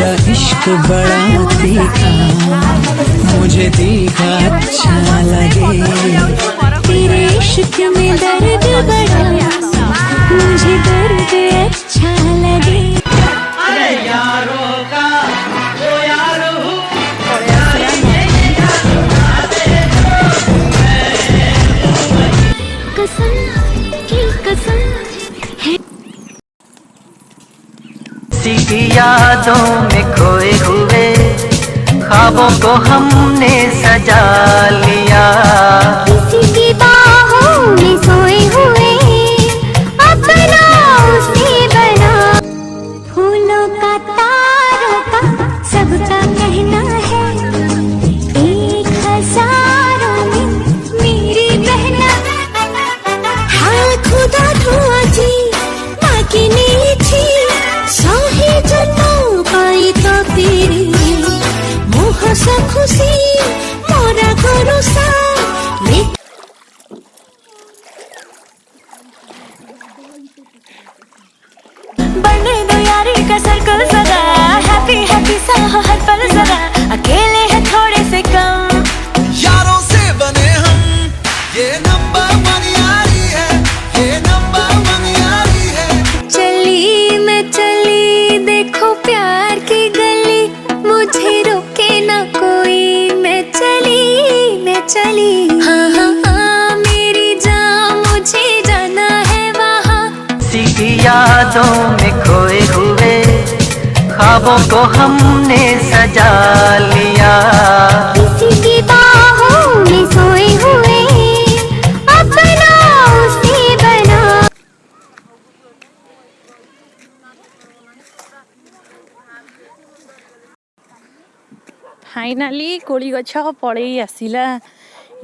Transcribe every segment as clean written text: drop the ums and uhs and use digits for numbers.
तेरा इश्क बड़ा तीखा, मुझे तीखा अच्छा लगे। तेरे इश्क में दर्द बड़ा, मुझे दर्द अच्छा लगे। अरे यारों का वो यार हूँ, कसम की कसम है। की यादों में खोए हुए ख्वाबों को हमने सजा लिया। किसी की बाहों में सोए हुए अपना उसे बना। फूलों का तारों का सबका कहना है, एक हजारों में मेरी बहना। हाँ खुदा धुआ थी माँ की नहीं थी, शाही जन्म पाई तो तेरी मोह सा खुशी मोरा भरोसा। बनने दो यारी का सर्कल सदा, हैप्पी हैप्पी सा हो हर पल सदा। अकेले हैं थोड़े से कम, यारों से बने हम, ये नंबर 1 यारी है, ये नंबर 1 यारी है। चली मैं चली देखो प्यार की गली, मुझे रोके ना कोई। मैं चली हाँ हाँ हाँ मेरी जान, मुझे जाना है वहाँ। की यादों में खोए हुए ख्वाबों को हमने सजा लिया। किसी की बाहों में सोए हुए अपना उसे बना। फाइनाली कोली गछ पड़े आसला,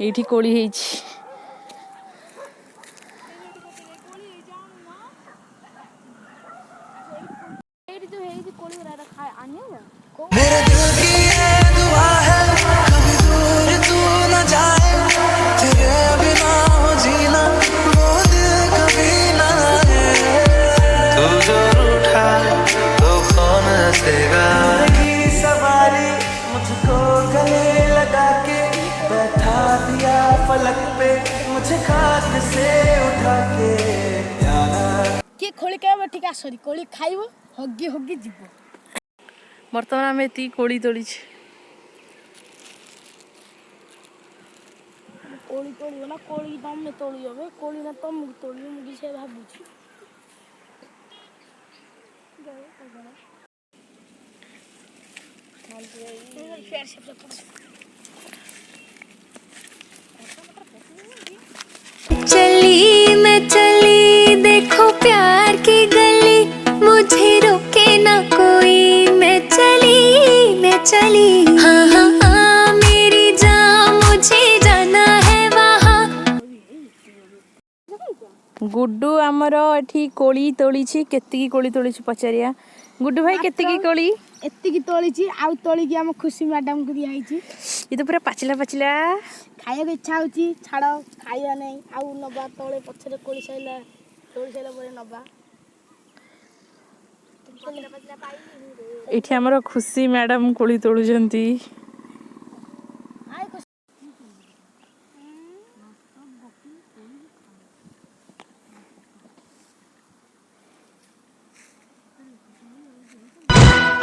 ये कोली ହେଇଛି। मेरे दिल की ये दुआ है, कभी दूर तू न जाए, तेरे बिना हो जीना वो दिल कभी ना आए। तू जो रूठा तो कौन हंसेगा। की सवारी मुझको गले लगा के बैठा दिया फलक पे, मुझे खाक से उठा के प्यारा। किए खोली के ठीक आसरी कोली खाइब हगी हगी जीव। बर्तमान आम एति कोली तोड़ी। कोली तोड़ी ना कोली तमे तोड़ी हबे, कोली ना तुमको तोड़ी मुझे से भाबुची। चली मैं चली देखो प्यार की गली, मुझे रोके ना कोई। मैं चली हाँ हाँ हाँ मेरी जान, मुझे जाना है वहाँ। गुड्डू आमर एठी कोली तोड़ी, केतिकी कोली तोड़ी पचारिया। गुड्डू भाई केतिकी कोली? एतिकी तोड़ी आउ तोड़ी की हम खुशी मैडम को दिया है। ये तो पूरा पाचिला पाचिला खाइबा इच्छा होची, छाड़ खाइबा नहीं आउ नबा तोले पछरे कोली सैला तोड़ी सैला परे नबा। एठी आमर खुशी मैडम कोली तोड़ुचंती।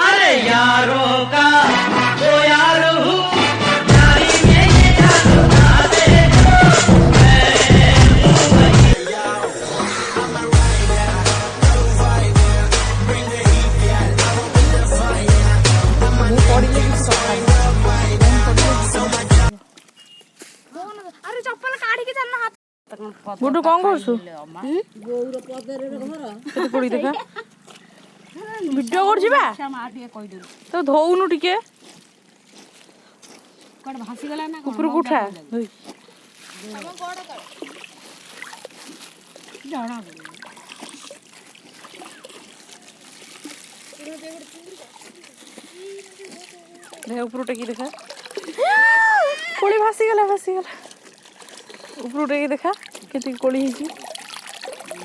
अरे यारों का वो यार हूँ, अरे चप्पल काढ़ी के चलना हाथ। गुड्डू कौन करछु? कोली देखा वीडियो कर जिबा तो धोउनु टिके ऊपर को उठा ऊपर टेकी देखा कोली भासी गला ऊपर टेकी देखा केती कोली हिची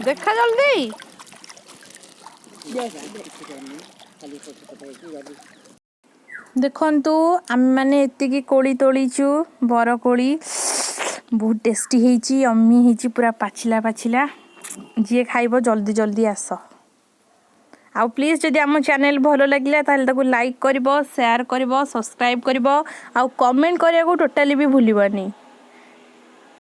देखा जल्दी देखंतु आम मैंने एतिकी कोली तोलीचु बर कोली बहुत टेस्टी ହେଇଛି अम्मी ହେଇଛି पूरा पाचिला पाचिला जी खाइबो जल्दी जल्दी आस आउ प्लीज जदि आम चैनल भल लगिला ताले ताको लाइक करबो शेयर करबो सब्सक्राइब करबो आउ कमेंट करिया को टोटली भी भूलिबनी।